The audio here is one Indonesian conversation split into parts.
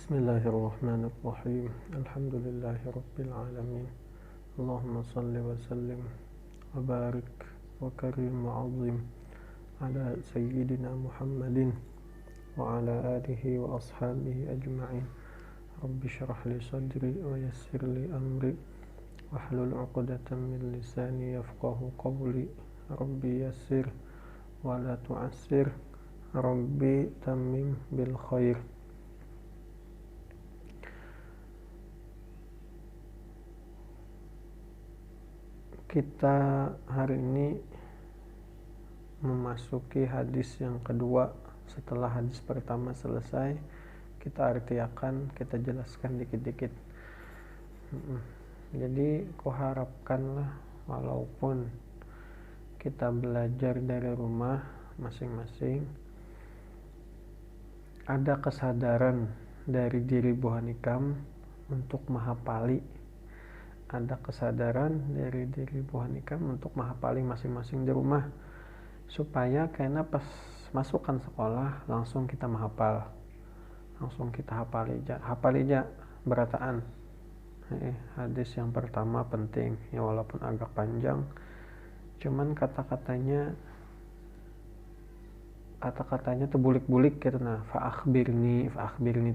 Bismillahirrahmanirrahim. Alhamdulillahirabbil alamin. Allahumma shalli wa sallim wa barik wa karim wa azim ala sayyidina Muhammadin wa ala alihi wa ashabihi ajma'in. Rabbi shrah li sadri wa yassir li amri wahlul 'uqdatam min lisani yafqahu qawli. Rabbi yassir wa la tu'assir. Rabbi tammim bil khair. Kita hari ini memasuki hadis yang kedua. Setelah hadis pertama selesai, kita artiakan, kita jelaskan dikit-dikit. Jadi kuharapkanlah walaupun kita belajar dari rumah masing-masing, ada kesadaran dari diri Bu Hanikam untuk menghafali. Ada kesadaran dari diri Bu Hanikam untuk menghafali masing-masing di rumah, supaya karena pas masukkan sekolah langsung kita menghafal, langsung kita hafal aja berataan. Hadis yang pertama penting ya, walaupun agak panjang, cuman kata-katanya tuh bulik-bulik gitu. Nah, fa'akhbirni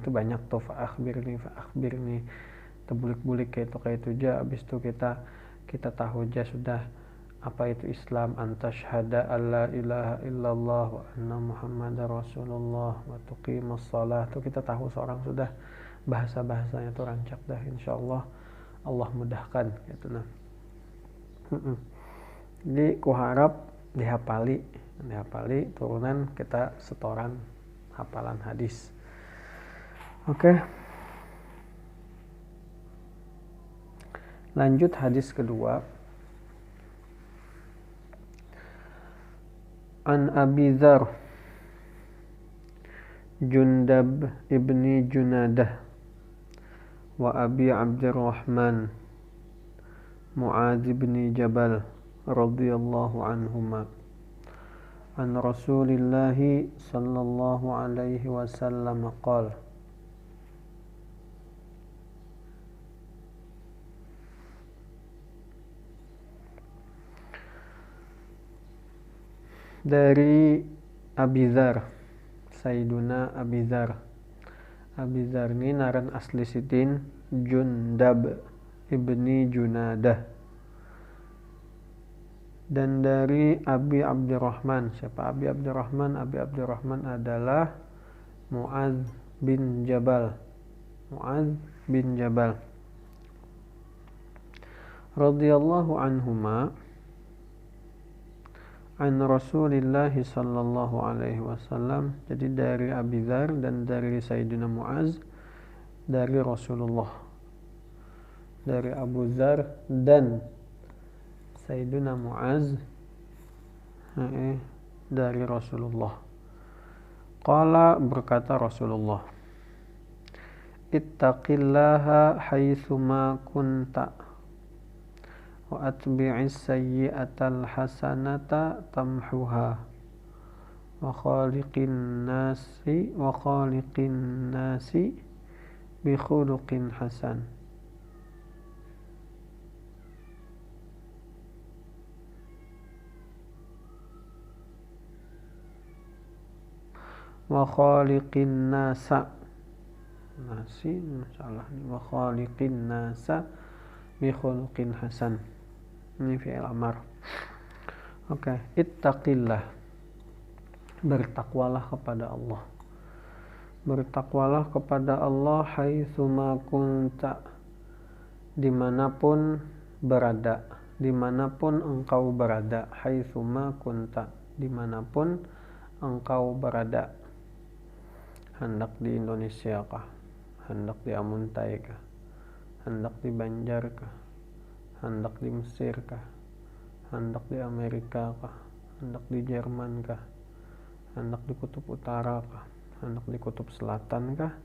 itu banyak tuh, fa'akhbirni terbulik-bulik kayak itu aja. Habis itu kita tahu aja sudah apa itu Islam, antashhada alla ilaha illallah wa anna muhammadar rasulullah wa tuqimus shalah. Itu kita tahu seorang sudah, bahasa-bahasanya tuh rancak dah, insyaallah Allah mudahkan gitu. Nah, jadi kuharap dihafali turunan kita setoran hafalan hadis. Oke. Lanjut hadis kedua. An Abi Dzar Jundab ibni Junadah wa Abi Abdurrahman Mu'adz ibni Jabal radhiyallahu anhuma an Rasulillahi sallallahu alaihi wasallam qala. Dari Abi Dzar, Sayyiduna Abi Dzar. Abi Dzar ini naran asli sitin Jundab ibni Junadah. Dan dari Abi Abdurrahman. Siapa Abi Abdurrahman? Abi Abdurrahman adalah Mu'adz bin Jabal. Radhiyallahu anhuma an Rasulillah sallallahu alaihi wasallam. Jadi dari Abi Dzar dan dari Sayyidina Mu'adz dari Rasulullah. Dari Abu Dzar dan Sayyidina Mu'adz dari Rasulullah. Qala, berkata Rasulullah, ittaqillaha haitsuma kunta wa atbi'is sayyi'atal hasanata tamhuha wa khaliqin nasi bi khuluqin hasan. Wa khaliqin nasa bi khuluqin hasan. Ini fi'il amar. Oke, ittaqillah, bertakwalah kepada Allah. Bertakwalah kepada Allah haitsuma kunta, dimanapun engkau berada. Haitsuma kunta, dimanapun engkau berada. Hendak di Indonesia kah? Hendak di Amuntai kah? Hendak di Banjar kah? Hendak di Mesir kah? Hendak di Amerika kah? Hendak di Jerman kah? Hendak di Kutub Utara kah? Hendak di Kutub Selatan kah?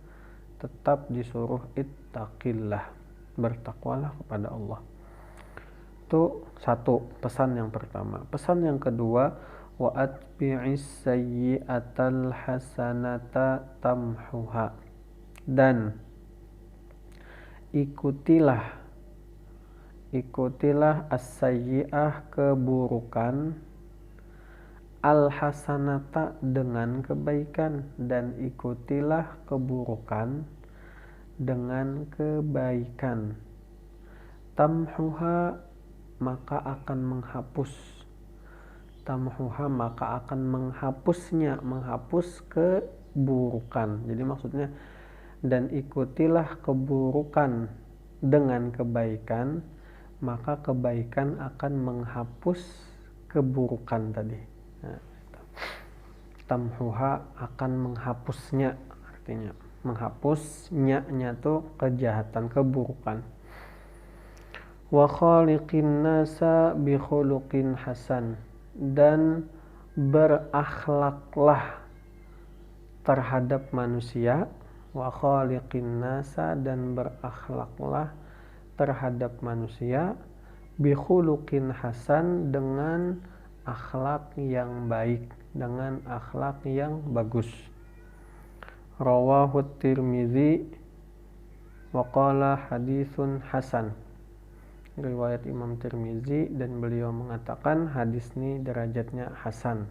Tetap disuruh ittaqillah, bertakwalah kepada Allah. Itu satu, pesan yang pertama. Pesan yang kedua, wa atbi'is sayyi'atal hasanata tamhuha. Dan ikutilah as-sayyi'ah keburukan, al-hasanata dengan kebaikan, dan ikutilah keburukan dengan kebaikan. Tamhuha maka akan menghapusnya, menghapus keburukan. Jadi maksudnya, dan ikutilah keburukan dengan kebaikan, maka kebaikan akan menghapus keburukan tadi. Nah, tamhuha akan menghapusnya, artinya menghapusnya tuh kejahatan, keburukan. Wa khaliqin nasa bi khuluqin hasan, dan berakhlaklah terhadap manusia. Wa khaliqin nasa, dan berakhlaklah terhadap manusia, bi khuluqin hasan, dengan akhlak yang baik, dengan akhlak yang bagus. Rawahu Tirmizi wa qala haditsun hasan. Riwayat Imam Tirmizi, dan beliau mengatakan hadis ini derajatnya hasan.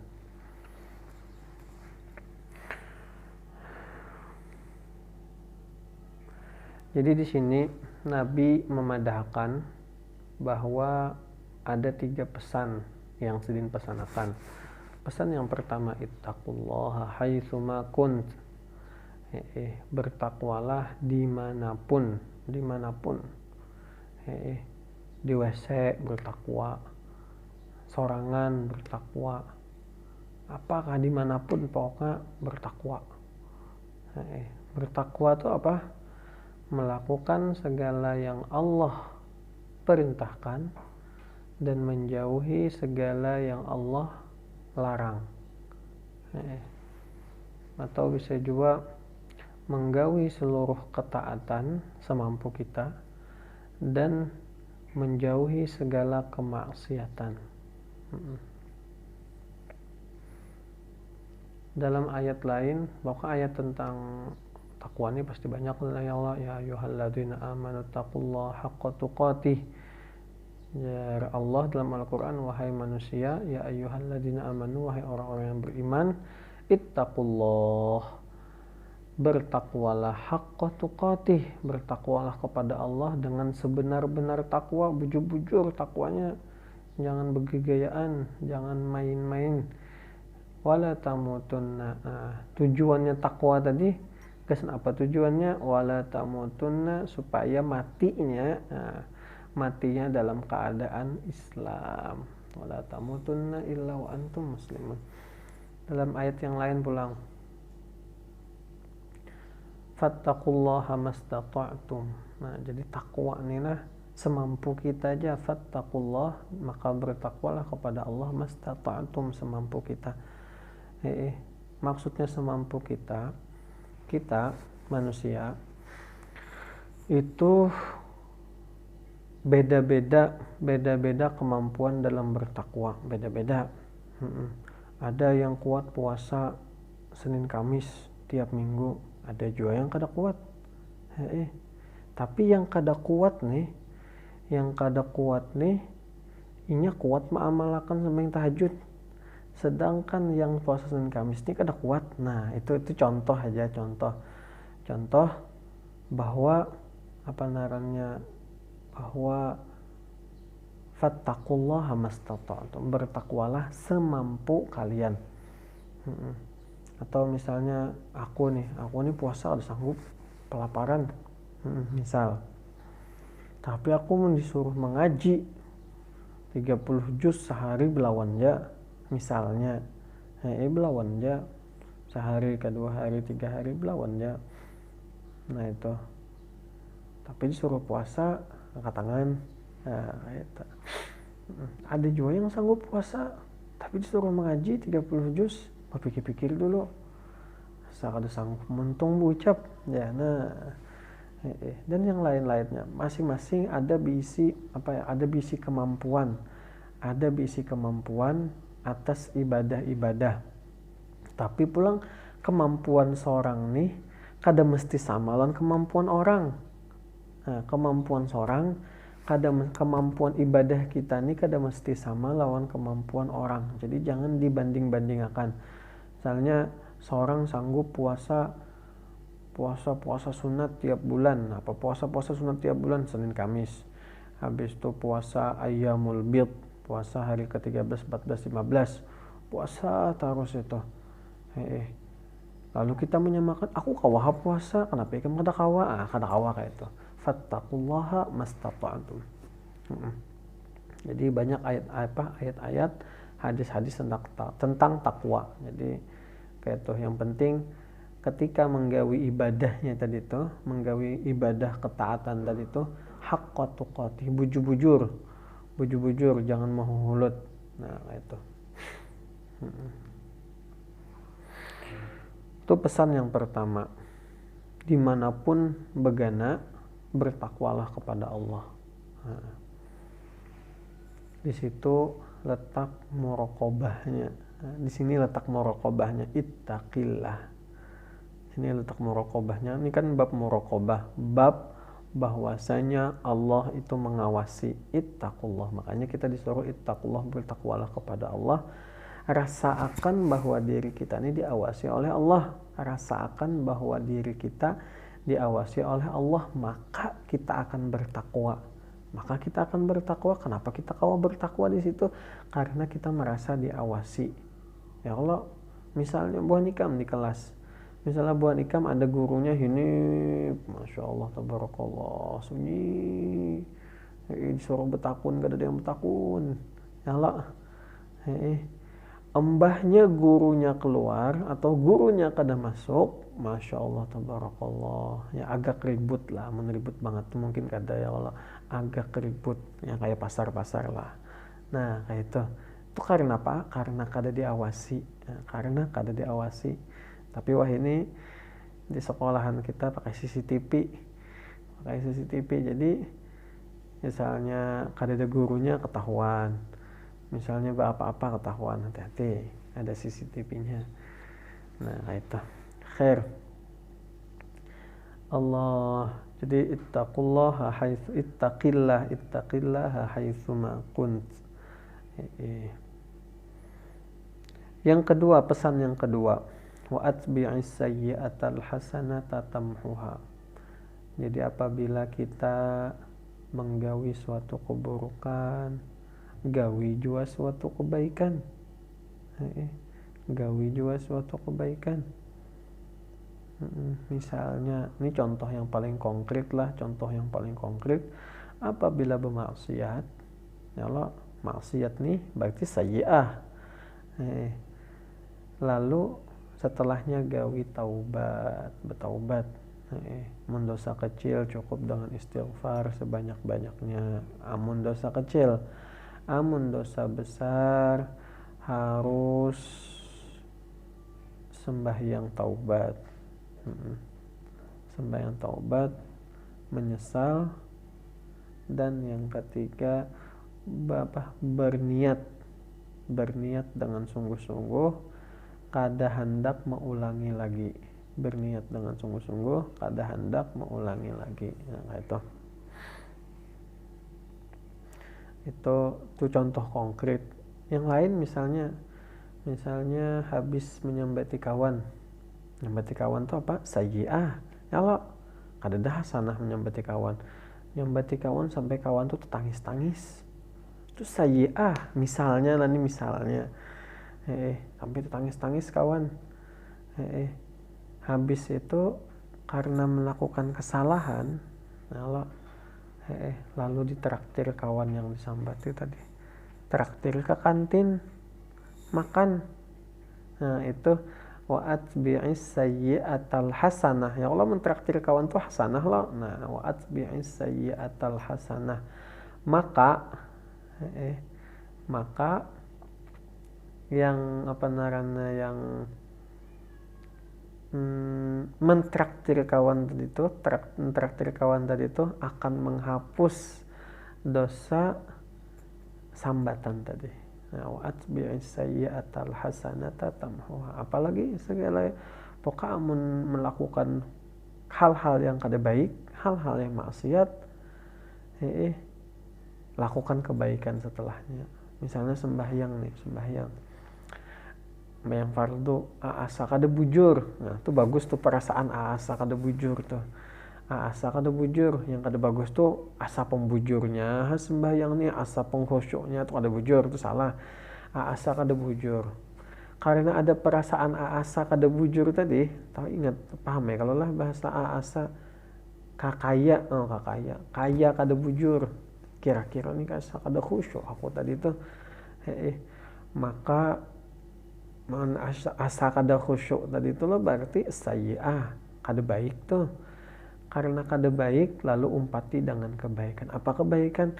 Jadi di sini Nabi memadahkan bahwa ada 3 pesan yang Sidin pesankan. Pesan yang pertama, ittaqullaha haitsuma kunt. Bertakwalah dimanapun. Di WC bertakwa, sorangan bertakwa, apakah dimanapun pokoknya bertakwa. Bertakwa itu apa? Melakukan segala yang Allah perintahkan dan menjauhi segala yang Allah larang. Atau bisa juga menggaui seluruh ketaatan semampu kita dan menjauhi segala kemaksiatan. Dalam ayat lain, bahkan ayat tentang takwa ini pasti banyak lah ya Allah, ya ayyuhalladzina amanu taqullaha haqqa tuqatih. Ya Allah dalam Al-Quran, wahai manusia, ya ayyuhalladzina amanu, wahai orang-orang yang beriman, ittaqullah, bertakwalah, haqqa tuqatih, bertakwalah kepada Allah dengan sebenar-benar takwa, bujur-bujur takwanya, jangan bergegayaan, jangan main-main. Wala tamutunna, tujuannya takwa tadi, kesan apa tujuannya? Wala tamutunna, supaya matinya dalam keadaan Islam. Wala tamutunna illa wa antum muslimun. Dalam ayat yang lain pulang, fattaqullaha mastata'tum. Nah, jadi takwa ini lah semampu kita aja. Fattaqullah, maka bertakwalah kepada Allah, mastata'tum, semampu kita. Maksudnya semampu kita manusia itu beda-beda kemampuan dalam bertakwa, beda-beda. Ada yang kuat puasa Senin Kamis tiap minggu, ada juga yang kada kuat. Tapi yang kada kuat nih, inya kuat mengamalkan sembahyang tahajud. Sedangkan yang puasa Senin Kamis ini kada kuat. Nah, itu contoh aja, contoh bahwa bahwa fattaqullaha mastata'tum, bertakwalah semampu kalian. Atau misalnya aku nih puasa ada sanggup kelaparan, misal, tapi aku disuruh mengaji 30 juz sehari belawan ja, misalnya, belawan ja sehari, kedua hari, 3 hari belawan ja. Nah itu, tapi disuruh puasa angkat tangan. Nah, itu. Ada juga yang sanggup puasa tapi disuruh mengaji 30 juz, berpikir-pikir dulu, asal ada sanggup mentung bucap ya. Nah, dan yang lain-lainnya, masing-masing ada bisi kemampuan, atas ibadah-ibadah. Tapi pulang kemampuan seorang nih kada mesti sama lawan kemampuan orang. Nah, kemampuan seorang, kemampuan ibadah kita nih kada mesti sama lawan kemampuan orang. Jadi jangan dibanding-bandingkan. Misalnya seorang sanggup puasa sunat tiap bulan. Apa puasa sunat tiap bulan? Senin Kamis. Habis itu puasa Ayyamul Bid, puasa hari ke-13, 14, 15. Puasa terus itu. Lalu kita menyamakan, aku kawa puasa, kenapa kamu kada kawa? Kada kawa kayak itu. Fattaqullaha mastata'tum. Jadi banyak ayat-ayat, hadis-hadis tentang takwa. Jadi kayak itu yang penting ketika menggawi ibadahnya tadi itu, menggawi ibadah ketaatan tadi itu, haqqa tuqatih, bujur-bujur, jangan mahuhulut. Nah, kayak itu. Itu pesan yang pertama. Dimanapun begana, bertakwalah kepada Allah. Nah, di situ letak muraqabahnya. Nah, di sini letak muraqabahnya, ittaqillah. Sini letak muraqabahnya. Ini kan bab muraqabah, bab bahwasanya Allah itu mengawasi. Ittaqullah. Makanya kita disuruh ittaqullah, bertakwalah kepada Allah. Rasa akan bahwa diri kita ini diawasi oleh Allah. Rasa akan bahwa diri kita diawasi oleh Allah, maka kita akan bertakwa. Kenapa kita kawa bertakwa di situ? Karena kita merasa diawasi. Ya Allah, misalnya buah nikam di kelas. Misalnya buah nikam ada gurunya ini, masya Allah, tabarakallah, sunyi. Disuruh betakun, gak ada yang betakun. Ya Allah, embahnya gurunya keluar atau gurunya kada masuk, masya Allah, tabarakallah, ya agak ribut lah, meneribut banget mungkin kada ya Allah, agak ribut, ya kayak pasar-pasar lah. Nah kayak itu karena apa? Karena kada diawasi, ya, karena kada diawasi. Tapi wah ini di sekolahan kita pakai CCTV, jadi misalnya kada ada gurunya ketahuan. Misalnya apa-apa ketahuan, hati-hati, ada CCTV-nya. Nah, itu. Khair. Allah. Jadi ittaqullaha haitsu ittaqillaha haitsu ma kunt. Yang kedua, pesan yang kedua, wa atbi'is sayyi'atal hasanata tamhuha. Jadi apabila kita menggawi suatu keburukan, gawi jua suatu kebaikan. Misalnya, ini contoh yang paling konkret, apabila bermaksiat, ya Allah, maksiat nih berarti sayyi'ah. Lalu setelahnya gawi bertaubat. Mendosa kecil cukup dengan istighfar sebanyak-banyaknya. Amun dosa kecil, amun dosa besar harus sembahyang taubat. Sembahyang taubat, menyesal, dan yang ketiga berniat dengan sungguh-sungguh kada hendak mengulangi lagi. Berniat dengan sungguh-sungguh kada hendak mengulangi lagi. Nah, itu contoh konkret. Yang lain misalnya habis menyambati kawan itu apa? Sayyi'ah. Ya Allah, kada dah hasanah menyambati kawan sampai kawan tuh tangis-tangis, itu sayyi'ah. Misalnya sampai tangis-tangis kawan. Habis itu karena melakukan kesalahan, ya Allah, lalu ditraktir kawan yang disambat itu tadi, traktir ke kantin makan. Nah itu wa atbi'is sayyi'atal hasanah. Ya Allah, mentraktir kawan tuh hasanah loh. Nah wa atbi'is sayyi'atal hasanah, maka yang mentraktir kawan tadi itu akan menghapus dosa sambatan tadi. Nah, wa atbi'is sayyi'atal hasanata tamhuha. Apalagi segala pokoknya melakukan hal-hal yang kada baik, hal-hal yang maksiat, lakukan kebaikan setelahnya. Misalnya sembahyang fardu, asa kada bujur. Nah, itu bagus tuh perasaan asa kada bujur tuh. Asa kada bujur, yang kada bagus tuh asa pembujurnya. Sembahyang nih asa pengkhusyuknya tuh kada bujur, itu salah. Asa kada bujur. Karena ada perasaan asa kada bujur tadi, tahu ingat, paham ya? Kalau lah bahasa asa kaya kada bujur. Kira-kira nih asa kada khusyuk aku tadi tuh. Maka asa kada khusyuk tadi itu loh berarti sayyi'ah, kada baik tuh. Karena kada baik lalu umpati dengan kebaikan. Apa kebaikan?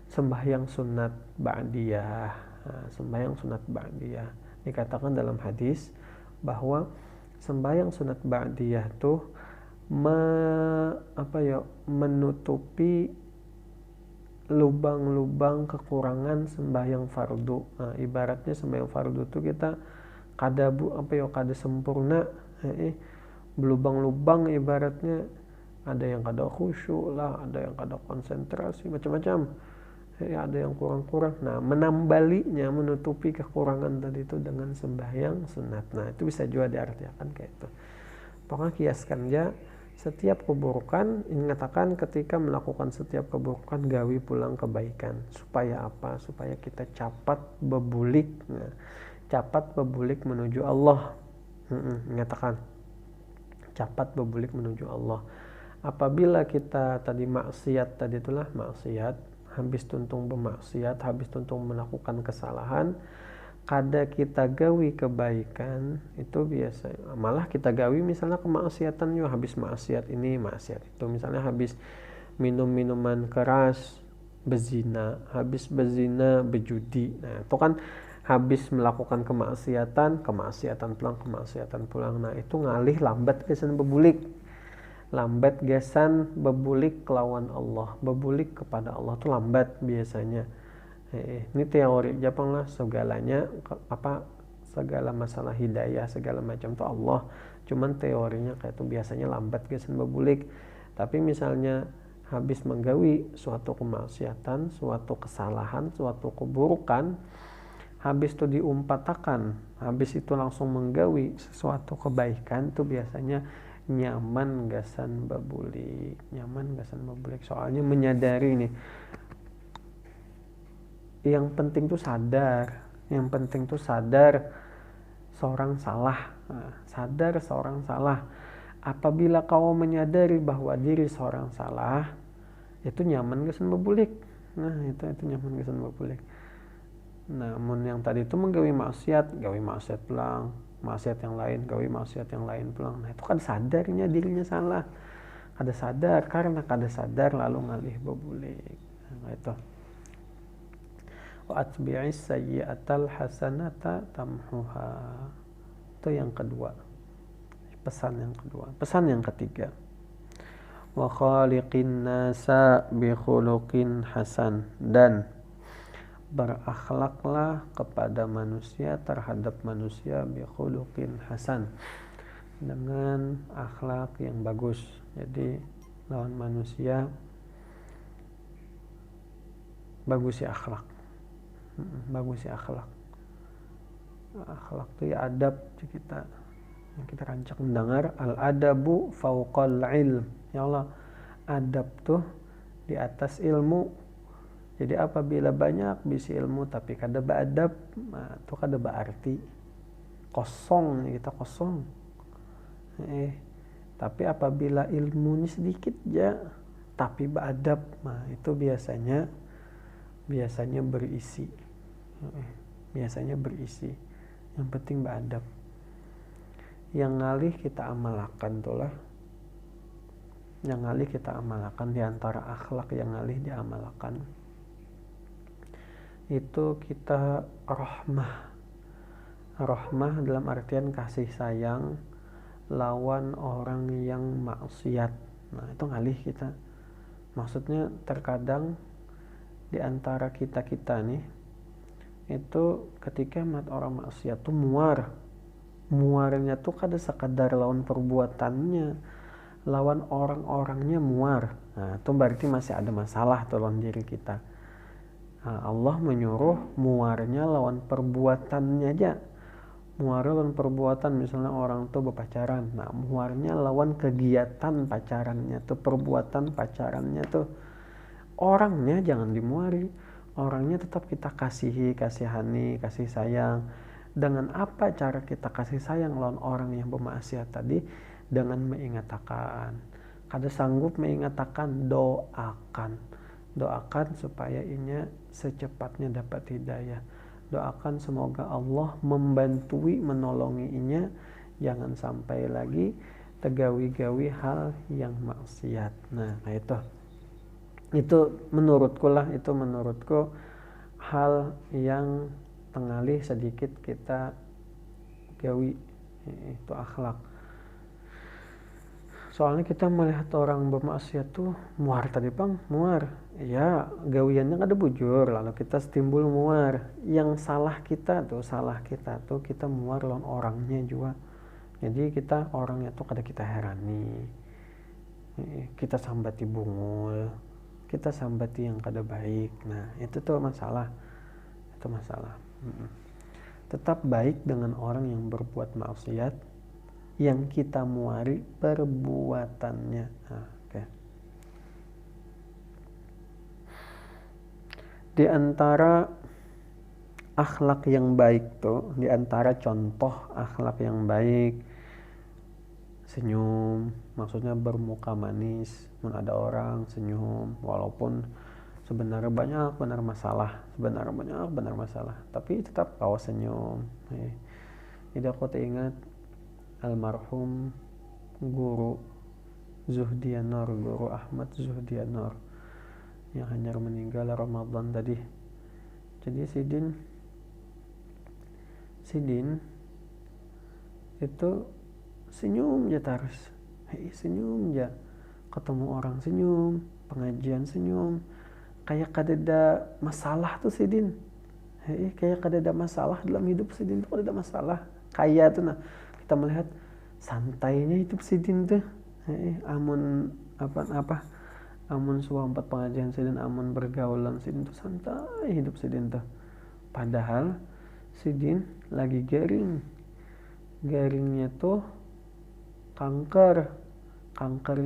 Sembahyang sunat ba'diyah. Sembahyang sunat ba'diyah. Dikatakan dalam hadis bahwa sembahyang sunat ba'diyah tuh menutupi lubang-lubang kekurangan sembahyang fardu. Nah, ibaratnya sembahyang fardu tuh kita kada sempurna, berlubang-lubang ibaratnya, ada yang kada khusyuk lah, ada yang kada konsentrasi, macam-macam, ada yang kurang-kurang. Nah, menambalinya, menutupi kekurangan tadi itu dengan sembahyang sunat. Nah, itu bisa juga diartikan kayak itu. Pokoknya kiaskan aja, setiap keburukan, ingatakan ketika melakukan setiap keburukan gawi pulang kebaikan. Supaya apa? Supaya kita capat bebulik. Nah, capat bebulik menuju Allah. Ingatakan capat bebulik menuju Allah. Apabila kita tadi maksiat, tadi itulah maksiat, habis tuntung bermaksiat, habis tuntung melakukan kesalahan, kada kita gawi kebaikan, itu biasa malah kita gawi misalnya kemaksiatan yo, habis maksiat ini maksiat itu, misalnya habis minum minuman keras, bezina, habis bezina bejudi. Nah, itu kan habis melakukan kemaksiatan pulang. Nah, itu ngalih lambat gesan bebulik kelawan Allah, bebulik kepada Allah tuh lambat biasanya. Ini teori Jepang lah, segalanya segala masalah hidayah segala macam tuh Allah, cuman teorinya kayak itu biasanya lambat gesan bebulik. Tapi misalnya habis menggawi suatu kemaksiatan, suatu kesalahan, suatu keburukan, habis itu diumpatakan, habis itu langsung menggawi sesuatu kebaikan, tuh biasanya nyaman gasan bebulik. Soalnya menyadari nih, yang penting tuh sadar seorang salah. Apabila kau menyadari bahwa diri seorang salah, itu nyaman gesan bebulik. Nah, itu nyaman gesan bebulik. Namun yang tadi itu menggawi maksiat pulang, maksiat yang lain pulang. Nah, itu kan sadarnya dirinya salah. Karena kada sadar lalu ngalih bebulik. Nah, itu. Wa atbi'is sayyi'atal hasanata tamhuha. Itu yang kedua. Pesan yang ketiga. Wa khaliqin nasa bi khuluqin hasan, dan berakhlaklah kepada manusia, terhadap manusia bi khuluqin hasan, dengan akhlak yang bagus. Jadi lawan manusia bagus ya akhlak. Akhlak itu ya adab. Kita rancak mendengar al-adabu fauqal ilm. Ya Allah, adab tuh di atas ilmu. Jadi apabila banyak bisi ilmu tapi kada beadab, itu kada berarti kosong, kita kosong. Tapi apabila ilmunya sedikit aja tapi beadab, itu biasanya berisi. Yang penting beradab. Yang ngalih kita amalkan di antara akhlak yang ngalih diamalkan itu kita rahmah dalam artian kasih sayang lawan orang yang maksiat. Nah, itu ngalih kita. Maksudnya terkadang di antara kita nih, itu ketika orang maksiat tuh muarnya tuh kada sekadar lawan perbuatannya, lawan orang-orangnya muar. Nah, itu berarti masih ada masalah dalam diri kita. Nah, Allah menyuruh muarnya lawan perbuatannya aja. Muarnya lawan perbuatan, misalnya orang tuh berpacaran. Nah, muarnya lawan kegiatan pacarannya tuh, perbuatan pacarannya tuh. Orangnya jangan dimuari. Orangnya tetap kita kasihi, kasihani, kasih sayang. Dengan apa cara kita kasih sayang lawan orang yang bermaksiat tadi? Dengan mengatakan. Kada sanggup mengatakan, doakan. Doakan supaya inya secepatnya dapat hidayah. Doakan semoga Allah membantui, menolongi inya. Jangan sampai lagi tegawi-gawi hal yang maksiat. Nah itu menurutku hal yang tengalih sedikit kita gawi, itu akhlak. Soalnya kita melihat orang bermaksiat tuh muar tadi bang, muar. Ya gawiannya ada bujur, lalu kita timbul muar. Yang salah kita tuh kita muar lawan orangnya juga. Jadi kita orangnya tuh kada kita herani. Kita sambati bungul, kita sambati yang kada baik. Nah itu tuh masalah. Itu masalah. Tetap baik dengan orang yang berbuat maksiat, yang kita muari perbuatannya. Nah, okay. Di antara akhlak yang baik tuh, di antara contoh akhlak yang baik, senyum, maksudnya bermuka manis. Ada orang senyum, walaupun sebenarnya banyak benar masalah, tapi tetap kau senyum. Jadi aku teringat almarhum guru Zuhdianor, guru Ahmad Zuhdianor yang hanya meninggal Ramadan tadi. Jadi Sidin itu senyum aja terus, senyum aja, ketemu orang senyum, pengajian senyum, kayak kadada masalah tuh Sidin. Kayak kadada masalah dalam hidup Sidin tuh, kadada masalah. Kayak tuh, nah kita melihat santainya hidup Sidin tuh. Amun amun suampat pengajian Sidin, amun bergaulan Sidin tuh santai hidup Sidin tuh. Padahal Sidin lagi garingnya tuh kankernya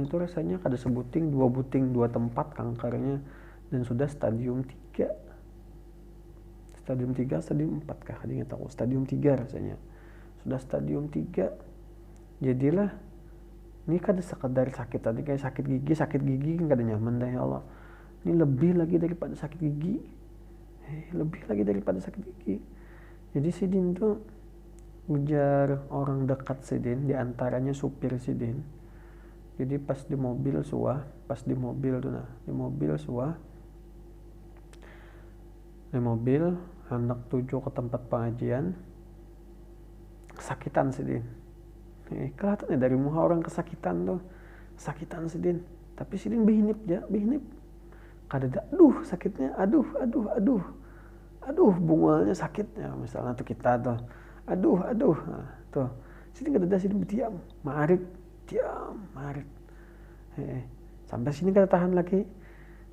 tuh rasanya kada sebuting, dua tempat kankernya, dan sudah stadium 3, stadium 4 kah, ingat aku stadium 3 rasanya, sudah stadium 3. Jadilah ini kada sekedar sakit tadi kayak sakit gigi kan kada nyaman dah, ya Allah, ini lebih lagi daripada sakit gigi. Jadi Sidin tuh ujar orang dekat Sidin, diantaranya supir Sidin. Jadi pas di mobil hendak tuju ke tempat pengajian, kesakitan Sidin. Kelihatan dari muka orang kesakitan Sidin. Tapi Sidin bihinip. Kadada, sakitnya, bungulnya sakitnya, misalnya tuh kita tuh, nah, tuh Sidin kadada, Sidin berdiam, marit. Sampai sini kada tahan lagi.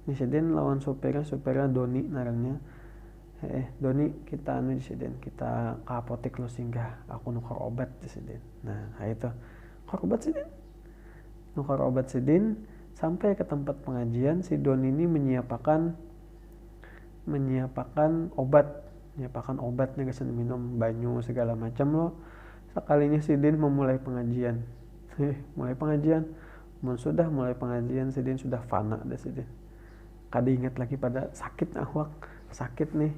Ini Sidin lawan supirnya Doni narangnya. Doni, kita di Sidin, kita ke apotek lo singgah, aku nukar obat di Sidin. Nah itu nukar obat Sidin. Sampai ke tempat pengajian, si Doni ini menyiapkan obatnya, kesan minum banyu segala macam lo. Sekalinya Sidin memulai pengajian. Sudah mulai pengajian, Sidin sudah fana dah Sidin. Kada ingat lagi pada sakit nih.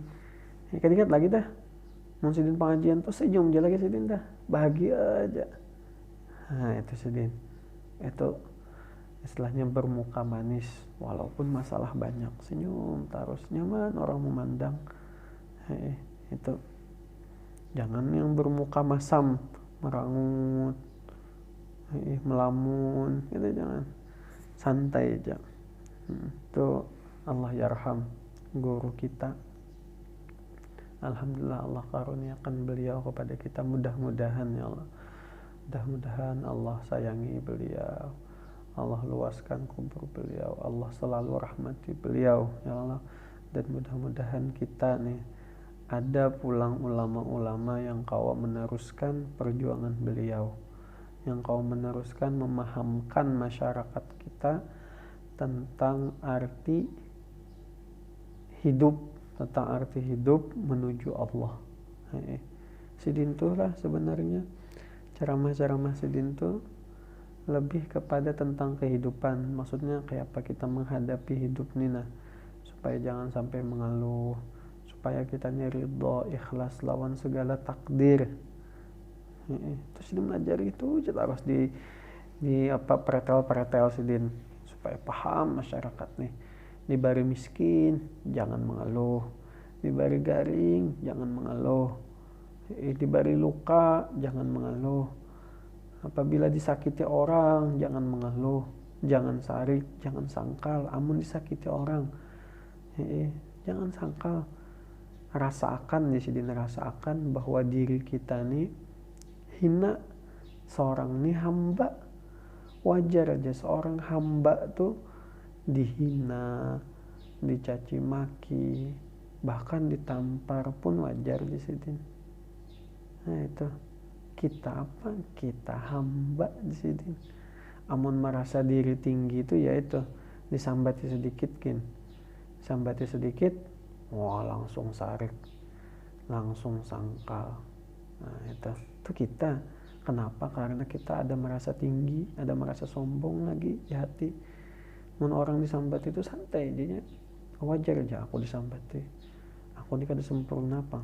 Kada ingat lagi dah. Mau Sidin pengajian tuh senyum aja lagi Sidin dah, bahagia aja. Nah itu Sidin. Itu istilahnya bermuka manis, walaupun masalah banyak, senyum terus, nyaman orang memandang. Itu jangan yang bermuka masam, merangut, melamun, gitu jangan. Santai aja. Itu Allah yarham guru kita. Alhamdulillah Allah karuniakan beliau kepada kita. Mudah-mudahan ya Allah, mudah-mudahan Allah sayangi beliau, Allah luaskan kubur beliau, Allah selalu rahmati beliau ya Allah. Dan mudah-mudahan kita nih ada pulang ulama-ulama yang kau meneruskan perjuangan beliau, yang kau meneruskan memahamkan masyarakat kita tentang arti hidup, menuju Allah. Sidin tuh lah sebenarnya ceramah-ceramah Sidin tuh lebih kepada tentang kehidupan, maksudnya kayak apa kita menghadapi hidup nih, nah supaya jangan sampai mengeluh, supaya kita ridho, ikhlas lawan segala takdir. Terus Sidin belajar itu harus di apa pretel Sidin supaya paham masyarakat nih. Dibari miskin jangan mengeluh, dibari garing jangan mengeluh, dibari luka jangan mengeluh, apabila disakiti orang jangan mengeluh, jangan sarik, jangan sangkal. Amun disakiti orang jangan sangkal, rasakan di sini, rasakan bahwa diri kita nih hina, seorang nih hamba. Wajar aja seorang hamba tuh dihina, dicaci maki, bahkan ditampar pun wajar di sini. Nah itu kita apa? Kita hamba di sini. Amun merasa diri tinggi itu ya itu disambati sedikit sambati sedikit, wah langsung sarik, langsung sangkal. Nah itu kita. Kenapa? Karena kita ada merasa tinggi, ada merasa sombong lagi di hati. Mun orang disambati itu santai aja, wajar aja aku disambati, aku ini kada sempurna apa.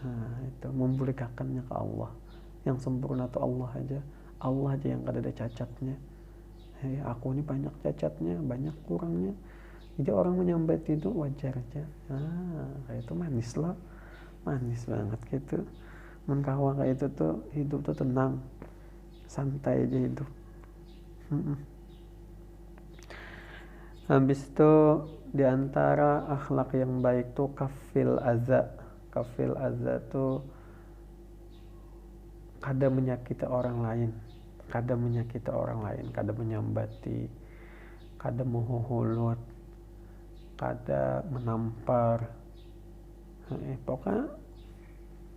Nah itu membolehkannya ke Allah. Yang sempurna itu Allah aja yang kada ada cacatnya. Aku ini banyak cacatnya, banyak kurangnya. Jadi orang menyambati itu wajar aja. Kayak itu manis banget gitu. Mun kawa kayak itu tuh hidup tuh tenang, santai aja hidup. Habis itu diantara akhlak yang baik tuh kafil aza tuh kada menyakiti orang lain, kada menyambati, kada menghulut, kada menampar. Pokoknya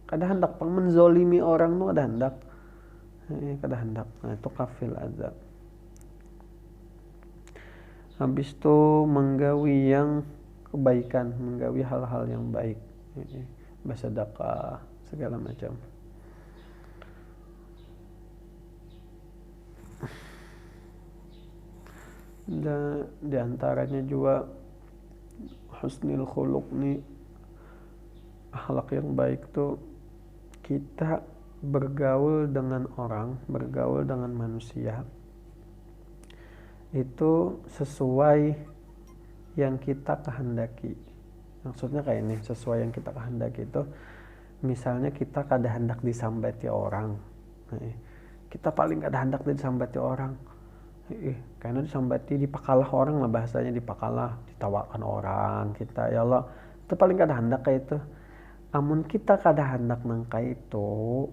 kada hendak menzolimi orang tuh kada hendak. Nah itu kafil aza. Habis itu menggawi yang kebaikan, menggawi hal-hal yang baik, bersedekah segala macam. Dan diantaranya juga husnul khuluq nih, akhlak yang baik tuh kita bergaul dengan orang, bergaul dengan manusia itu sesuai yang kita kehendaki. Maksudnya kayak ini, sesuai yang kita kehendaki itu misalnya kita kada hendak disambati orang, kita paling kada hendak disambati orang, karena disambati dipakalah orang lah, bahasanya dipakalah, ditawakan orang kita, ya Allah itu paling kada hendak kayak itu. Amun kita kada hendak nangka itu,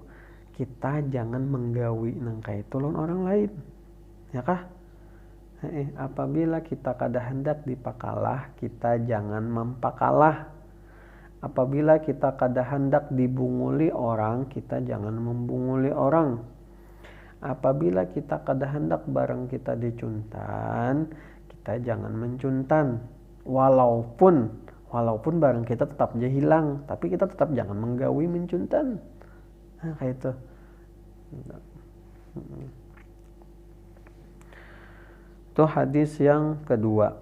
kita jangan menggawi nangka itu lawan orang lain, ya kah? Apabila kita kada hendak dipakalah, kita jangan mempakalah. Apabila kita kada hendak dibunguli orang, kita jangan membunguli orang. Apabila kita kada hendak barang kita dicuntan, kita jangan mencuntan. Walaupun barang kita tetap aja hilang, tapi kita tetap jangan menggawi mencuntan. Nah kayak itu. Itu hadis yang kedua.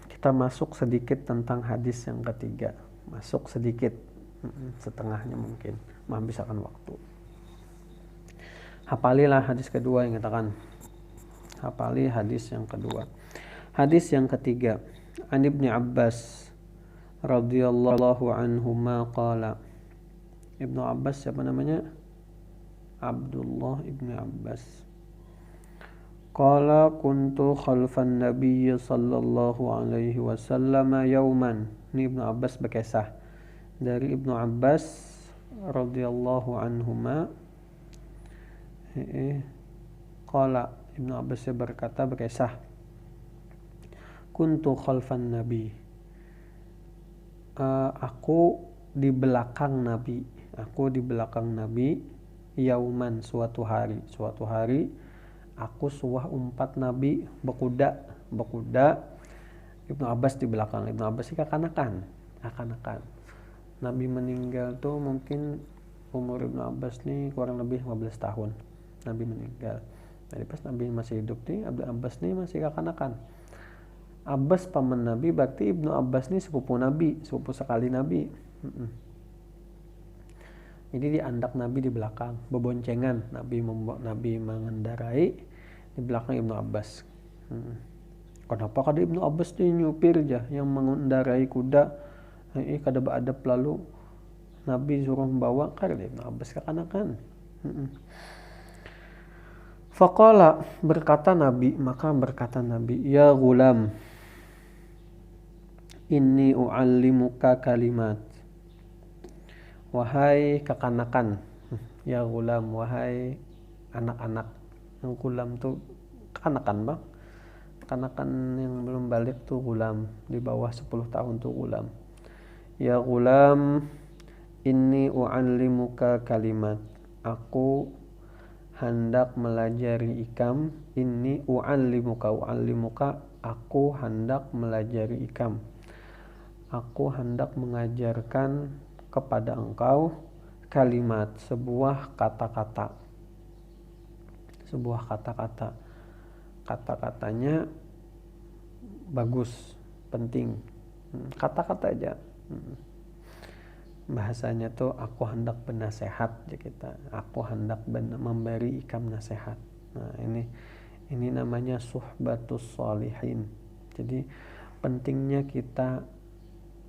Kita masuk sedikit tentang hadis yang ketiga. Masuk sedikit, setengahnya mungkin, menghabiskan waktu. Hafalilah hadis kedua yang katakan. Hafali hadis yang kedua. Hadis yang ketiga. An Ibnu Abbas radhiyallahu anhuma qala. Ibnu Abbas siapa namanya? Abdullah Ibnu Abbas. Qala kuntu khalfan Nabiy sallallahu alaihi wasallam yauman. Ini Ibnu Abbas berkisah. Dari Ibnu Abbas radhiyallahu anhuma. Qala Ibnu Abbas berkata berkisah. kuntu khalfan nabi. Aku di belakang nabi. Aku di belakang nabi. Yauman, suatu hari aku suah umpat nabi bekuda. Ibnu Abbas di belakang. Ibnu Abbas ini kekanakan. Nabi meninggal tuh mungkin umur Ibnu Abbas nih kurang lebih 15 tahun. Nabi meninggal. Jadi pas Nabi masih hidup nih, Ibnu Abbas nih masih kekanakan. Abbas paman Nabi, berarti Ibnu Abbas nih sepupu Nabi, sepupu sekali Nabi. Jadi diandak Nabi di belakang, beboncengan. Nabi mengendarai, di belakang Ibnu Abbas. Kenapa kada Ibnu Abbas nih nyupir aja yang mengendarai kuda? Kada beadab lalu Nabi suruh membawa, kada Ibnu Abbas kekanakan. Faqala, berkata Nabi, ya gulam, inni u'allimuka kalimat. Wahai kekanakan, ya gulam, wahai anak-anak. Yang gulam tuh kekanakan bang. Kekanakan yang belum balik tuh gulam, di bawah 10 tahun tuh gulam. Ya gulam, inni u'allimuka kalimat. Aku hendak melajari ikam. Inni u'allimuka, aku hendak melajari ikam. Aku hendak mengajarkan kepada engkau kalimat, sebuah kata-kata. Kata-katanya bagus, penting. Kata-kata aja. Bahasanya tuh aku hendak bernasehat ya kita. Aku hendak memberi ikam nasihat. Nah, ini namanya suhbatus sholihin. Jadi pentingnya kita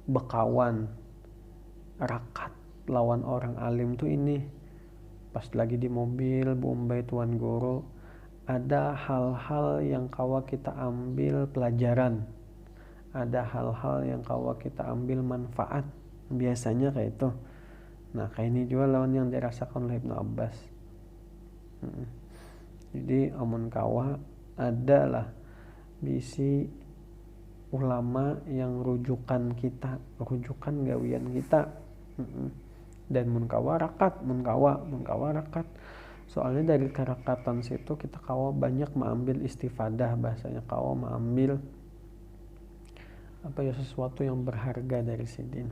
bekawan, rakat lawan orang alim tuh ini. Pas lagi di mobil Bombay Tuan Guru, ada hal-hal yang kawa kita ambil pelajaran, ada hal-hal yang kawa kita ambil manfaat, biasanya kayak itu. Nah kayak ini juga lawan yang dirasakan oleh Ibnu Abbas. Jadi amun kawa adalah bisi ulama yang rujukan gawian kita. Dan mun kawa rakat. Soalnya dari kerakatan situ kita kawa banyak mengambil istifadah, bahasanya kawa mengambil sesuatu yang berharga dari sidin.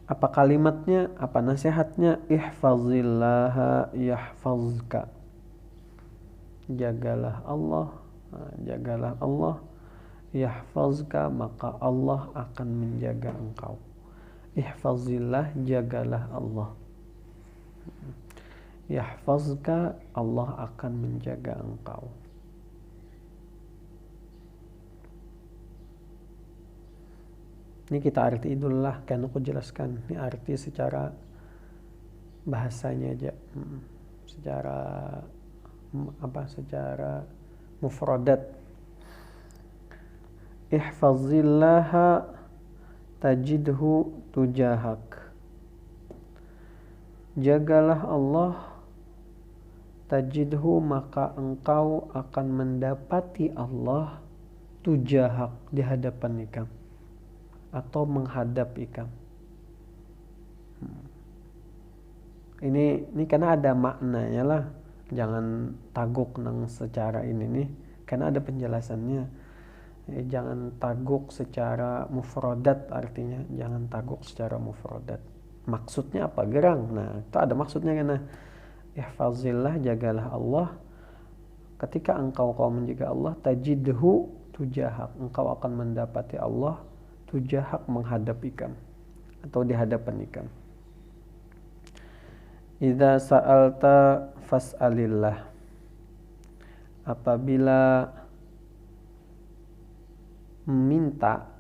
Apa kalimatnya, apa nasihatnya? Ihfazillaha yahfazka. Jagalah Allah, yahfazka, maka Allah akan menjaga engkau. Ihfazillah, jagalah Allah. Yahfazka, Allah akan menjaga engkau. Ini kita arti dulu lah, kan aku jelaskan. Ini arti secara bahasanya aja, secara mufradat. Ihfazillaha tajidhu tujahak. Jagalah Allah, tajidhu, maka engkau akan mendapati Allah, tujahak, di hadapan ikam atau menghadap ikam. Ini karena ada maknanya lah, jangan taguk nang secara ini nih, karena ada penjelasannya. Jangan taguk secara mufradat, artinya jangan taguk secara mufradat. Maksudnya apa gerang? Nah itu ada maksudnya kan. Ihfazillah, jagalah Allah. Ketika engkau menjaga Allah, tajidhu tujahak, engkau akan mendapati Allah tujahak, menghadap ikam atau di hadapan ikam. Idza sa'alta fas'alillah. Apabila meminta,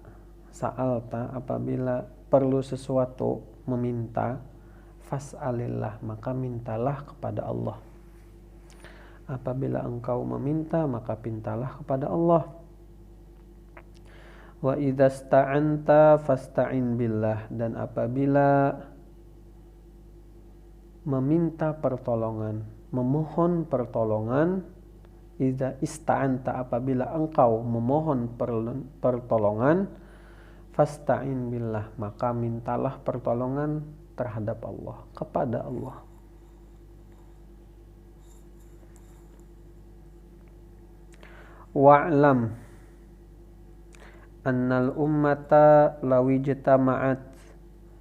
sa'alta, apabila perlu sesuatu, meminta, fas'alillah, maka mintalah kepada Allah. Apabila engkau meminta, maka pintalah kepada Allah. Wa idza sta'anta fasta'in billah, dan apabila meminta pertolongan, memohon pertolongan, Idza ista'anta, apabila engkau memohon pertolongan, fasta'in billah, maka mintalah pertolongan terhadap Allah, kepada Allah. Wa'lam annal ummata lawijtama'at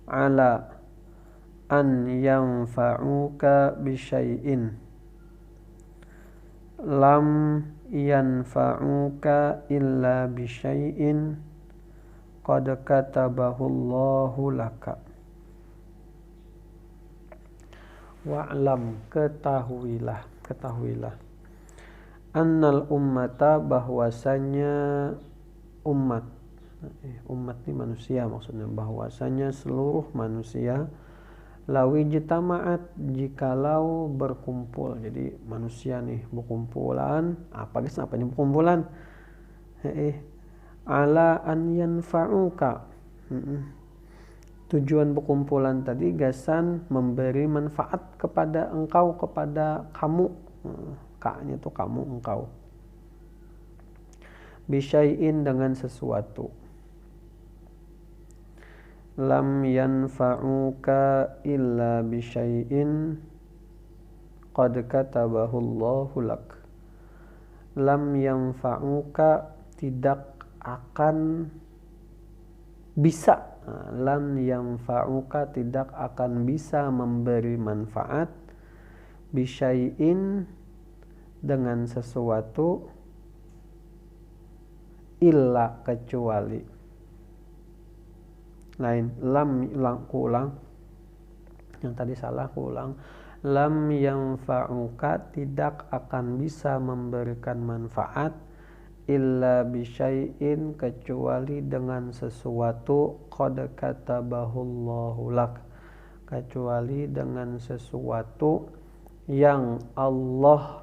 ala an yanfa'uka bisyai'in lam yanfa'uka illa bisyai'in qad katabahullahu laka. Wa'lam, ketahuilah annal ummata, bahwasanya umat ini manusia maksudnya, bahwasanya seluruh manusia, lawijtama'at, jikalau berkumpul. Jadi manusia nih berkumpulan, apa ini berkumpulan? Ala an yanfa'uka. Tujuan berkumpulan tadi gasan memberi manfaat kepada engkau, kepada kamu. Ka-nya itu kamu, engkau. Bisyai'in, dengan sesuatu. Lam yanfa'uka illa bisyai'in qad katabahullahu lak. Lam yanfa'uka, tidak akan bisa. Lam yanfa'uka, tidak akan bisa memberi manfaat. Bisyai'in, dengan sesuatu. Illa, kecuali. Lain, lam, ulang. Yang tadi salah, ulang. Lam yanfa'uka, tidak akan bisa memberikan manfaat. Illa bisyai'in, kecuali dengan sesuatu. Qad katabahullahu lak, kecuali dengan sesuatu yang Allah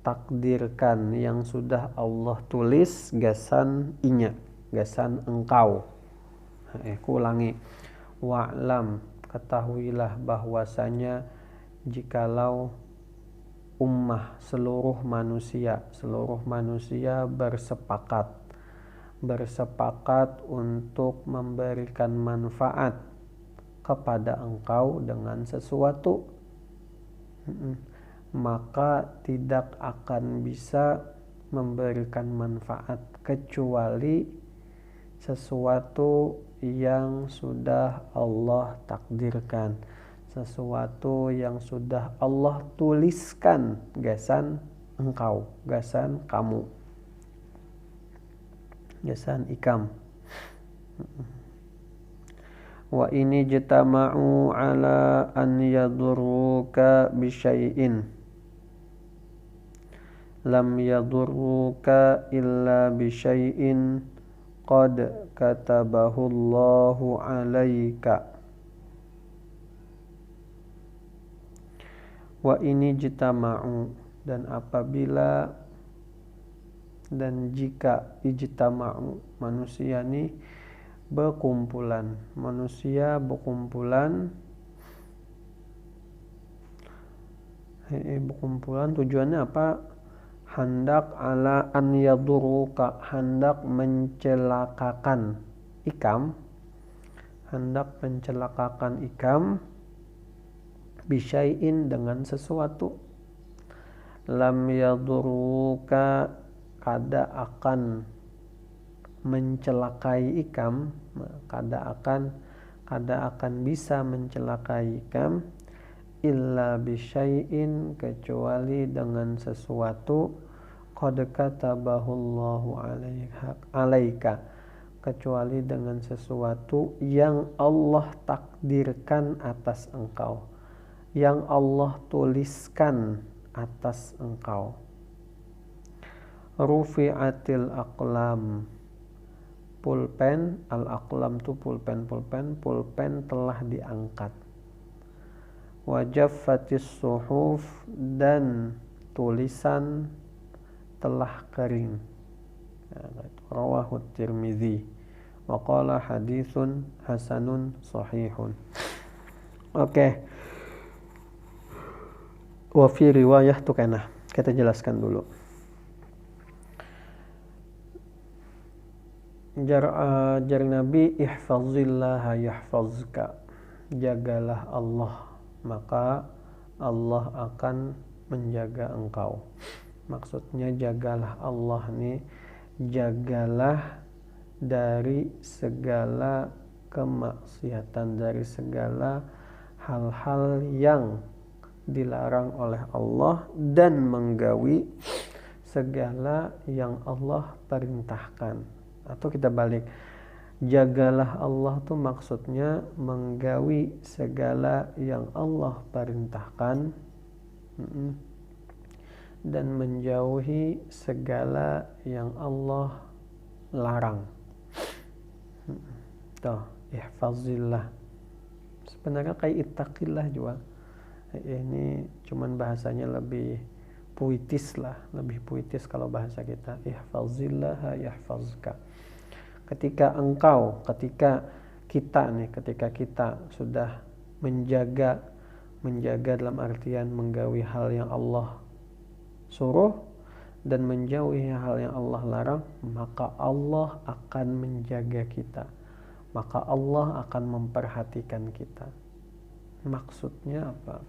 takdirkan, yang sudah Allah tulis gasan inya, gasan engkau. Kuulangi. Wa'lam, ketahuilah bahwasanya jikalau ummah, seluruh manusia bersepakat untuk memberikan manfaat kepada engkau dengan sesuatu, maka tidak akan bisa memberikan manfaat kecuali sesuatu yang sudah Allah takdirkan, sesuatu yang sudah Allah tuliskan gasan engkau, gasan kamu, gasan ikam. Wa ini jitama'u ala an yadurruka bisyai'in lam yadurruka illa bisyai'in qad katabahullahu alaika. Wa ini jitama'u, dan apabila dan jika ijtama'u, manusia nih berkumpulan, tujuannya apa? Hendak ala an yaduruka, hendak mencelakakan ikam, bisyai'in, dengan sesuatu. Lam yaduruka, kada akan mencelakai ikam, kada akan bisa mencelakai ikam, illa bisyai'in, kecuali dengan sesuatu. Qad katabahullahu alaika, kecuali dengan sesuatu yang Allah takdirkan atas engkau, yang Allah tuliskan atas engkau. Rufi'atil aqlam, pulpen, al-aqlam itu pulpen telah diangkat. Wajaffatis suhuf, dan tulisan telah kering. Rawahu Tirmidzi wa qala haditsun hasanun sahihun. Oke. Wa fi riwayah tuh kana. Kita jelaskan dulu. Jar Nabi, ihfazillaha yahfazka. Jagalah Allah, maka Allah akan menjaga engkau. Maksudnya jagalah Allah nih, jagalah dari segala kemaksiatan, dari segala hal-hal yang dilarang oleh Allah, dan menggawi segala yang Allah perintahkan. Atau kita balik, jagalah Allah tuh maksudnya menggawi segala yang Allah perintahkan dan menjauhi segala yang Allah larang. Tuh, ihfazillah. Sebenarnya kayak ittaqillah juga. Ini cuman bahasanya lebih puitis lah, lebih puitis kalau bahasa kita. Ihfazillaha yahfazka. Ketika kita sudah menjaga dalam artian menggawi hal yang Allah suruh dan menjauhi hal yang Allah larang, maka Allah akan menjaga kita, maka Allah akan memperhatikan kita. Maksudnya apa?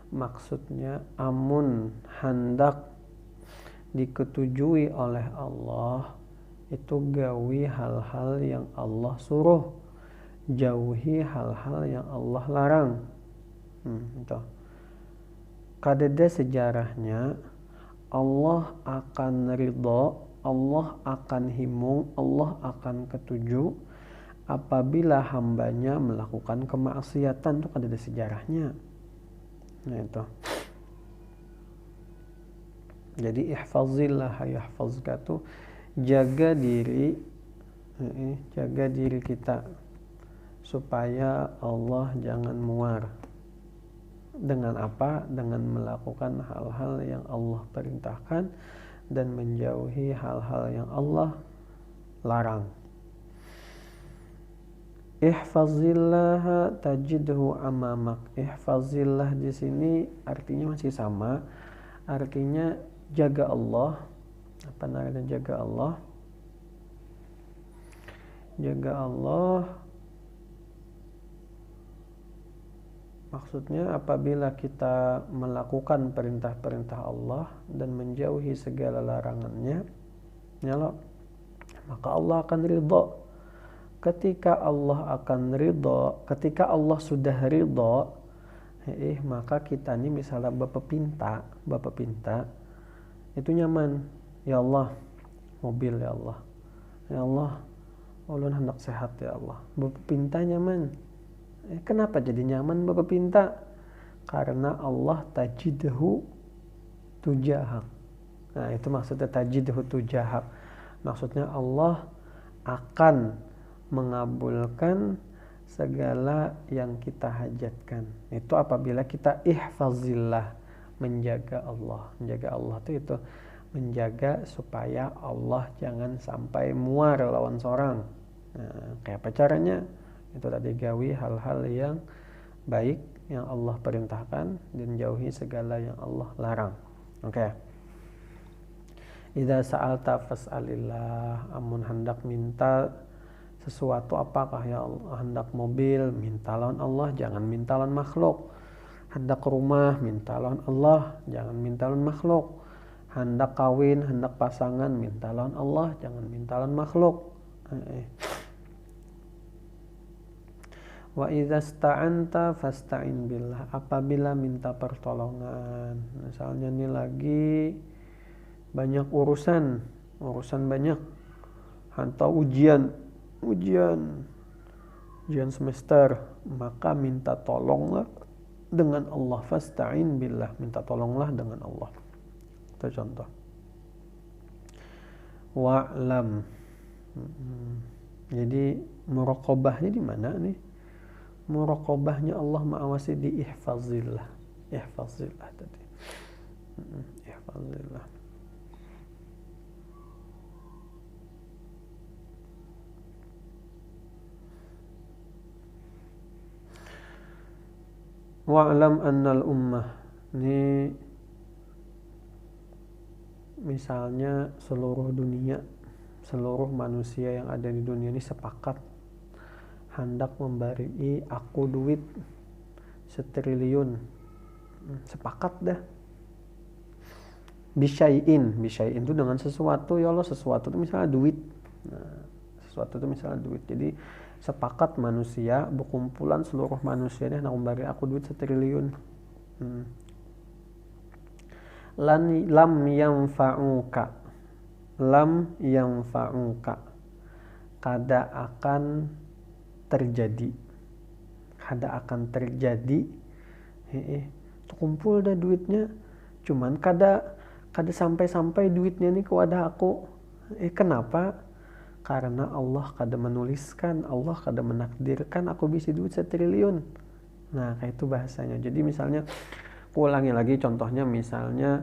Maksudnya amun hendak diketujui oleh Allah, itu gawi hal-hal yang Allah suruh, jauhi hal-hal yang Allah larang. Itu. Kadada sejarahnya Allah akan ridho, Allah akan himung, Allah akan ketuju apabila hambanya melakukan kemaksiatan. Itu kadada sejarahnya. Nah itu. Jadi ihfazillah yahfazka tuh jaga diri kita supaya Allah jangan muar. Dengan apa? Dengan melakukan hal-hal yang Allah perintahkan dan menjauhi hal-hal yang Allah larang. Ihfazillah tajidhu amamak. Ihfazillah di sini artinya masih sama. Artinya jaga Allah. Apa namanya jaga Allah? Jaga Allah maksudnya apabila kita melakukan perintah-perintah Allah dan menjauhi segala larangannya, maka Allah akan ridho. Ketika Allah sudah ridho, maka kita ini misalnya bapak pinta itu nyaman. Ya Allah, mobil ya Allah. Ya Allah, ulun hendak sehat ya Allah. Bapak pinta nyaman. Kenapa jadi nyaman bapak pinta? Karena Allah tajidhu tujahak. Nah itu maksudnya tajidhu tujahak. Maksudnya Allah akan mengabulkan segala yang kita hajatkan. Itu apabila kita ihfazillah, menjaga Allah. Menjaga Allah itu menjaga supaya Allah jangan sampai muar lawan seorang. Nah, kayak apa caranya? Itu tadi gawi hal-hal yang baik yang Allah perintahkan dan jauhi segala yang Allah larang. Oke. Idza sa'alta fas'alillah. Amun hendak minta sesuatu apakah ya Allah? Hendak mobil, minta lawan Allah, jangan minta lawan makhluk. Hendak rumah, minta lawan Allah, jangan minta lawan makhluk. Hendak kawin, hendak pasangan, minta lawan Allah, jangan minta lawan makhluk. Wa idza sta'anta fasta'in billah. Apabila minta pertolongan, misalnya ini lagi banyak urusan banyak, atau ujian semester, maka minta tolonglah dengan Allah. Fasta'in billah, minta tolonglah dengan Allah. Itu contoh. Wa'lam. Jadi muraqabahnya di mana nih? Muraqabahnya Allah mengawasi di ihfazillah. Ihfazillah tadi. Ihfazillah. Wa'lam annal ummah. Ini misalnya seluruh dunia, seluruh manusia yang ada di dunia ini sepakat hendak memberi aku duit 1 triliun. Sepakat dah. Bisyai'in itu dengan sesuatu, ya Allah, sesuatu itu misalnya duit. Nah, sesuatu itu misalnya duit. Jadi sepakat manusia, berkumpulan seluruh manusia ini hendak memberi aku duit 1 triliun. Lam yanfa'uka kada akan terjadi kumpul dah duitnya, cuman kada sampai duitnya nih ke wadah aku. Kenapa? Karena Allah kada menuliskan, Allah kada menakdirkan aku bisa duit 1 triliun. Nah, kayak itu bahasanya. Jadi misalnya, aku ulangi lagi contohnya, misalnya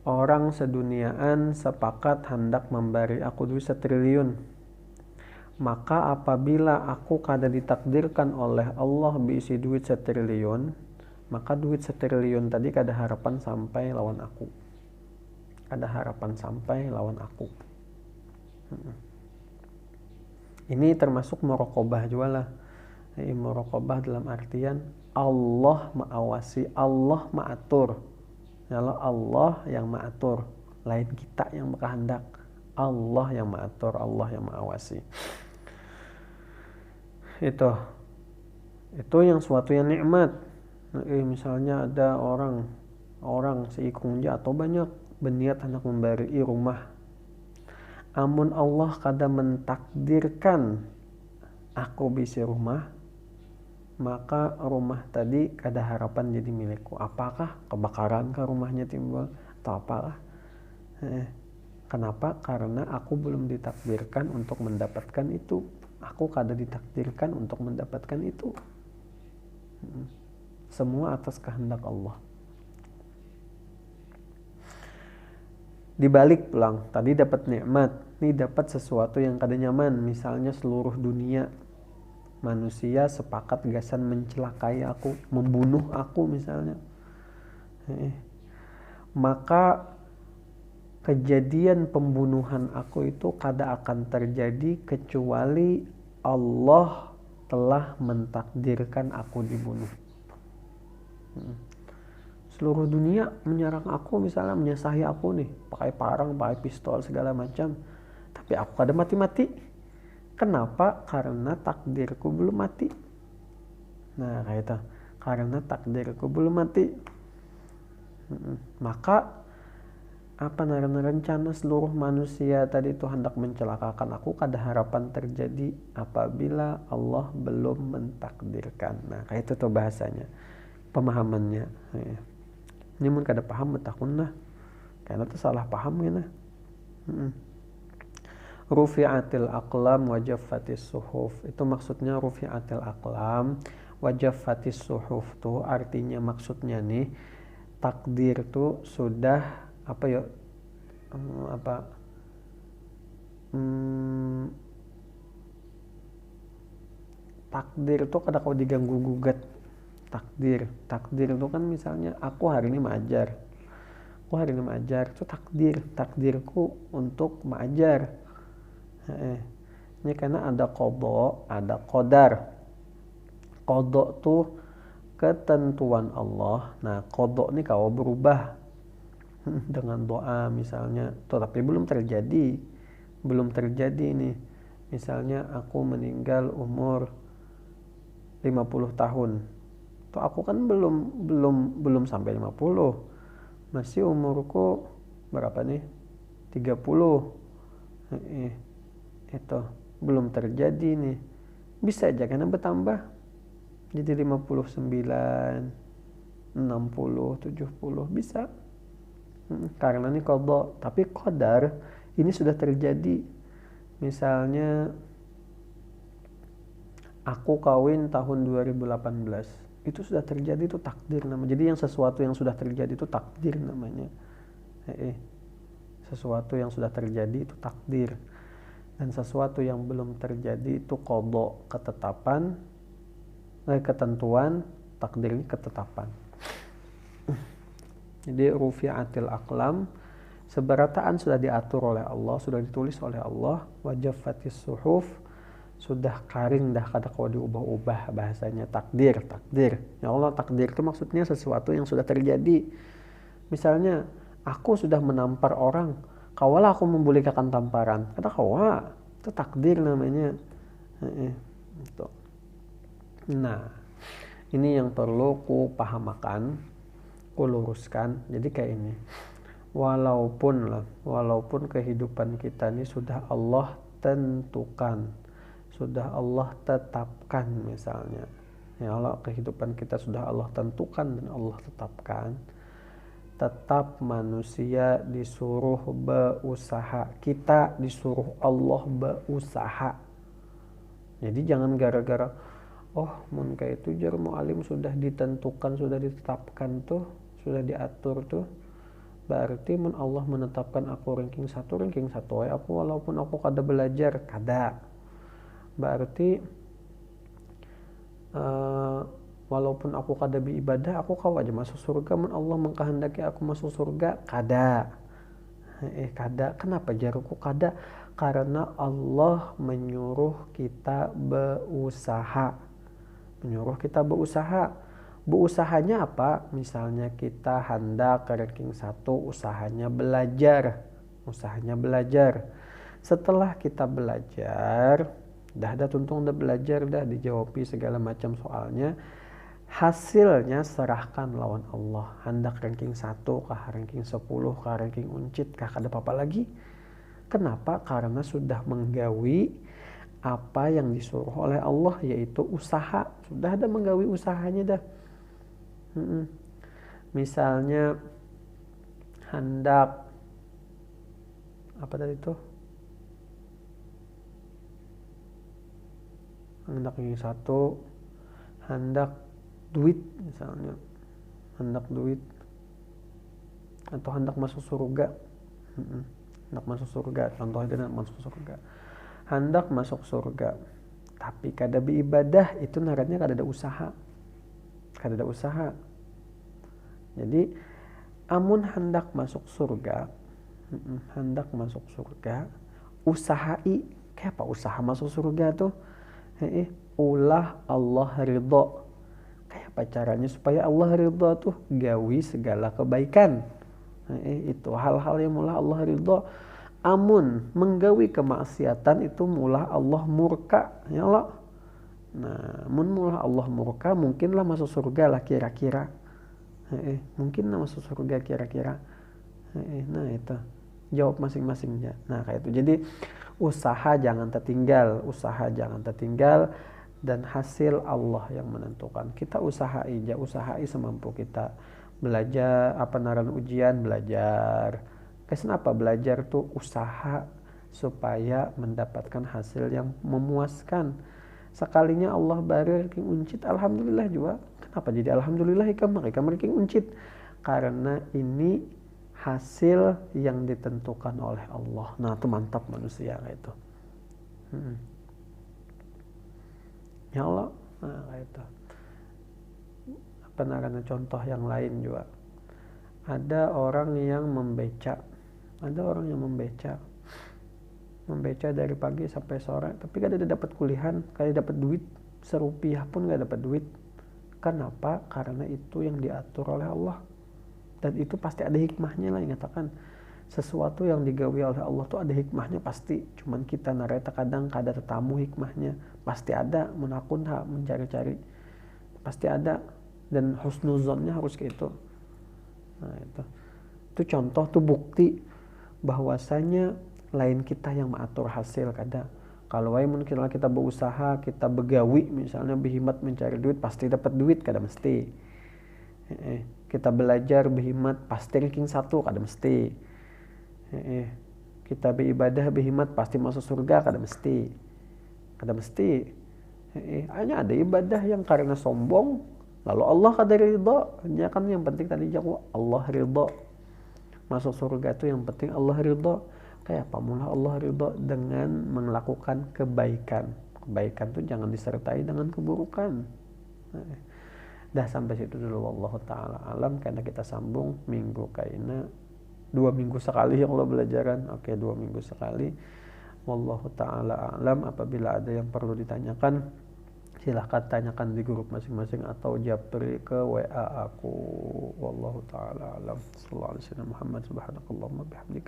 orang seduniaan sepakat hendak memberi aku duit 1 triliun. Maka apabila aku kada ditakdirkan oleh Allah bisa duit 1 triliun, maka duit 1 triliun tadi kada harapan sampai lawan aku. Ini termasuk muraqabah juga lah. Muraqabah dalam artian Allah mengawasi, Allah mengatur. Allah yang mengatur, lain kita yang berkehendak. Allah yang mengatur, Allah yang mengawasi. Itu yang suatu yang nikmat. Misalnya ada orang seikungnya atau banyak berniat hendak memberi rumah, amun Allah kada mentakdirkan aku bisa rumah, maka rumah tadi kada harapan jadi milikku. Apakah kebakaran ke rumahnya timbul atau apalah. Kenapa? Karena aku belum ditakdirkan untuk mendapatkan itu. Aku kada ditakdirkan untuk mendapatkan itu. Semua atas kehendak Allah. Dibalik pulang, tadi dapat nikmat, ini dapat sesuatu yang kada nyaman. Misalnya seluruh dunia manusia sepakat gasan mencelakai aku, membunuh aku misalnya. Maka kejadian pembunuhan aku itu kada akan terjadi kecuali Allah telah mentakdirkan aku dibunuh. Seluruh dunia menyerang aku, misalnya menyasahi aku nih, pakai parang, pakai pistol segala macam, tapi aku kada mati-mati. Kenapa? Karena takdirku belum mati. Nah, kayak itu. Karena takdirku belum mati. Maka rencana seluruh manusia tadi itu hendak mencelakakan aku kada harapan terjadi apabila Allah belum mentakdirkan. Nah, kayak itu tuh bahasanya, pemahamannya. Ini mun kada paham betakun lah, karena itu salah paham ya nah. Rufi'atil aqlam wa jaffatis suhuf, itu maksudnya rufi'atil aqlam wa jaffatis suhuf tuh artinya, maksudnya nih takdir tuh sudah takdir tuh kada kau diganggu gugat. Takdir itu kan misalnya aku hari ini mengajar itu takdirku untuk mengajar. Ini karena ada qada, ada qadar. Qada tuh ketentuan Allah. Nah, qada ini kau berubah dengan doa misalnya, tapi belum terjadi nih. Misalnya aku meninggal umur 50 tahun. Tuh aku kan belum sampai 50. Masih umurku berapa nih? 30. Itu belum terjadi nih. Bisa aja karena bertambah jadi 59, 60, 70 bisa. Karena ini qada, tapi qadar ini sudah terjadi. Misalnya aku kawin tahun 2018. Itu sudah terjadi, itu takdir namanya. Jadi yang sesuatu yang sudah terjadi itu takdir namanya. Sesuatu yang sudah terjadi itu takdir. Dan sesuatu yang belum terjadi itu qada, ketetapan, ketentuan, takdir ini ketetapan. Jadi rufi'atil aqlam, Seberataan sudah diatur oleh Allah, sudah ditulis oleh Allah. Wajaffatis suhuf, sudah karing dah kada kau diubah-ubah bahasanya. Takdir. Ya Allah, takdir itu maksudnya sesuatu yang sudah terjadi. Misalnya aku sudah menampar orang, kawalah aku membolehkan tamparan, kata kawa, itu takdir namanya. Gitu. Nah, ini yang perlu ku pahamakan, ku luruskan. Jadi kayak ini, walaupun kehidupan kita ini sudah Allah tentukan, sudah Allah tetapkan, misalnya ya Allah, kehidupan kita sudah Allah tentukan dan Allah tetapkan, tetap manusia disuruh berusaha, kita disuruh Allah berusaha. Jadi jangan gara-gara mun kayak itu jar mu'alim sudah ditentukan, sudah ditetapkan tuh, sudah diatur tuh, berarti Allah menetapkan aku ranking 1 aku walaupun aku kada belajar, kada. Berarti walaupun aku kada beribadah, aku kau aja masuk surga. Allah mengkehendaki aku masuk surga, kada. Kada. Kenapa jaruku kada? Karena Allah menyuruh kita berusaha. Beusahanya apa? Misalnya kita hendak ke ranking 1, usahanya belajar. Setelah kita belajar, dah tuntung dah belajar, dah dijawabi segala macam soalnya, hasilnya serahkan lawan Allah. Hendak ranking 1 kah, ranking 10 kah, ranking uncit kah, kada apa-apa lagi. Kenapa? Karena sudah menggawi apa yang disuruh oleh Allah, yaitu usaha. Sudah ada menggawi usahanya dah. Misalnya hendak apa tadi itu? Hendak yang 1, hendak duit misalnya. Hendak duit atau hendak masuk surga. Hendak masuk surga, contohnya hendak masuk surga. Hendak masuk surga, tapi kada beribadah, itu naratnya kada ada usaha. Jadi amun hendak masuk surga, usahai. Kayak apa usaha masuk surga tuh? Ulah Allah ridho. Kayak apa caranya supaya Allah ridho tuh? Gawi segala kebaikan. Itu hal-hal yang mula Allah ridho. Amun menggawi kemaksiatan itu mula Allah murka, ya Allah. Nah, mula Allah murka, mungkinlah masuk surga lah kira-kira. Mungkinlah masuk surga kira-kira. Nah itu jawab masing-masingnya. Nah kayak itu. Jadi usaha jangan tertinggal, dan hasil Allah yang menentukan. Kita usahai semampu kita. Belajar ujian, belajar. Kenapa belajar tuh? Usaha supaya mendapatkan hasil yang memuaskan. Sekalinya Allah bari ranking uncit, alhamdulillah juga. Kenapa jadi alhamdulillah ikam ranking uncit? Karena ini hasil yang ditentukan oleh Allah. Nah itu mantap manusia kayak itu. Ya Allah, nah kayak itu. Karena contoh yang lain juga, ada orang yang membeca dari pagi sampai sore, tapi gak ada dapat kuliahan, kayak dapat duit serupiah pun gak dapat duit. Kenapa? Karena itu yang diatur oleh Allah, dan itu pasti ada hikmahnya lah. Nyatakan sesuatu yang digawi oleh Allah tuh ada hikmahnya pasti, cuman kita nareta kadang kada tetamu hikmahnya. Pasti ada, menakun mencari-cari, pasti ada. Dan husnuzonnya harus kayak itu. Nah itu contoh, tuh bukti bahwasanya lain kita yang mengatur hasil kada. Kalau mungkin kita berusaha, kita begawi, misalnya berhimmat mencari duit, pasti dapat duit, kada mesti. Kita belajar berhimmat, pasti ranking 1, kada mesti. Kita beribadah berhimmat, pasti masuk surga, kada mesti. Hanya ada ibadah yang karena sombong, lalu Allah kada ridho. Ya kan yang penting tadi jawab Allah ridho. Masuk surga itu yang penting Allah ridho. Kayak apa mula Allah ridho? Dengan melakukan kebaikan. Kebaikan itu jangan disertai dengan keburukan. Dah sampai situ dulu, wallahu taala alam. Karena kita sambung minggu kaina 2 minggu sekali ya Allah belajaran. Oke, 2 minggu sekali. Wallahu ta'ala a'lam. Apabila ada yang perlu ditanyakan, silahkan tanyakan di grup masing-masing atau japri ke WA aku. Wallahu ta'ala a'lam. Sallallahu alaihi wasallam Muhammad subhanakallahumma bihamdika